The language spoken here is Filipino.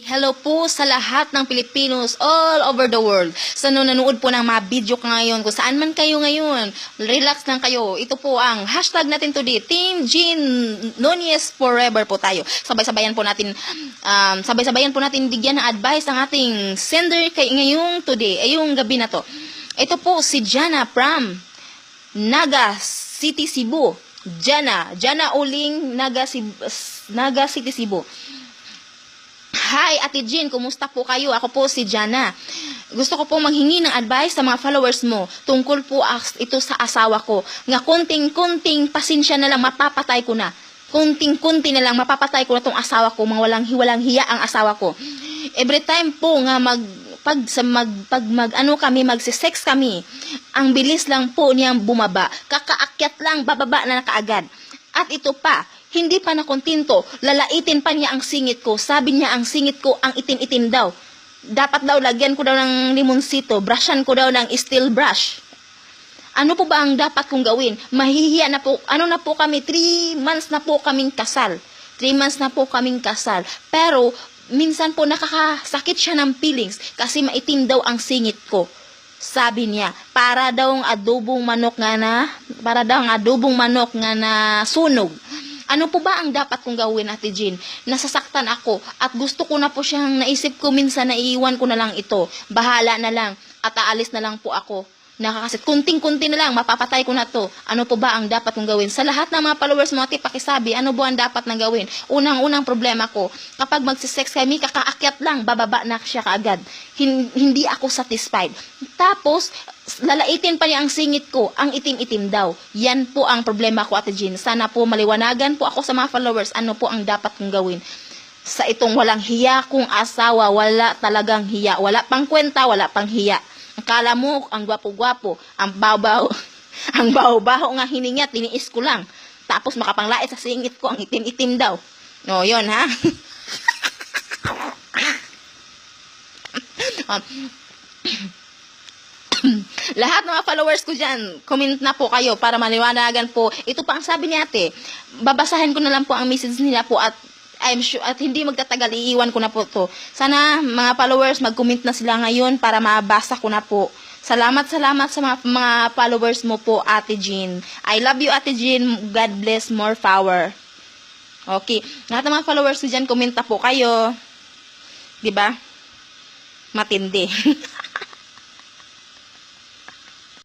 Hello po sa lahat ng Pilipinos all over the world. Sa nanonood po ng mga video ka ngayon, kung saan man kayo ngayon, relax lang kayo. Ito po ang hashtag natin today, Team Jean Nunez Forever po tayo. Sabay-sabayan po natin bigyan ng advice ang ating sender kay ngayong today, ay yung gabi na to. Ito po si Jana from Naga City, Cebu. Jana Uling, Naga City, Cebu. Hi, Ate Jean, kumusta po kayo? Ako po si Jana. Gusto ko po manghingi ng advice sa mga followers mo tungkol po ito sa asawa ko. Nga kunting-kunting pasensya na lang, mapapatay ko na. Kunting-kunti na lang, mapapatay ko na tong asawa ko. Mga walang hiya ang asawa ko. Every time po nga magse-sex kami, ang bilis lang po niyang bumaba. Kakaakyat lang, bababa na kaagad. At ito pa, hindi pa nakontinto, lalaitin pa niya ang singit ko. Sabi niya ang singit ko ang itim-itim daw. Dapat daw lagyan ko daw ng limonsito, brushan ko daw ng steel brush. Ano po ba ang dapat kong gawin? Mahihiya na po, kami, 3 months na po kaming kasal. 3 months na po kaming kasal. Pero, minsan po nakakasakit siya ng feelings kasi maitim daw ang singit ko. Sabi niya, para daw ang adobong manok nga na sunog. Ano po ba ang dapat kong gawin, Ate Jean? Nasasaktan ako at gusto ko na po siyang naisip ko minsan na iiwan ko na lang ito. Bahala na lang at aalis na lang po ako. Nakakasit. Kunting-kunti na lang, mapapatay ko na to. Ano po ba ang dapat kong gawin? Sa lahat ng mga followers mo, Ate, pakisabi, ano ba ang dapat nang gawin? Unang problema ko, kapag magsisex kami, kakaakyat lang, bababa na siya kaagad. Hindi ako satisfied. Tapos, lalaitin pa niya ang singit ko, ang itim-itim daw. Yan po ang problema ko, Ate Jean. Sana po maliwanagan po ako sa mga followers, ano po ang dapat kong gawin. Sa itong walang hiya kong asawa, wala talagang hiya. Wala pang kwenta, wala pang hiya. Akala mo, ang gwapo-gwapo, ang baho-baho nga hininga, tiniis ko lang. Tapos makapanglait sa singit ko, ang itim-itim daw. No, yun ha. Lahat ng mga followers ko dyan, comment na po kayo para maliwanagan po. Ito pa ang sabi ni Ate, babasahin ko na lang po ang message nila po at I'm sure, at hindi magtatagal, iiwan ko na po to. Sana mga followers, mag-comment na sila ngayon para mabasa ko na po. Salamat sa mga followers mo po, Ate Jean. I love you, Ate Jean. God bless, more power. Okay. Lahat ng mga followers ko dyan, comment na po kayo. Diba? Matindi.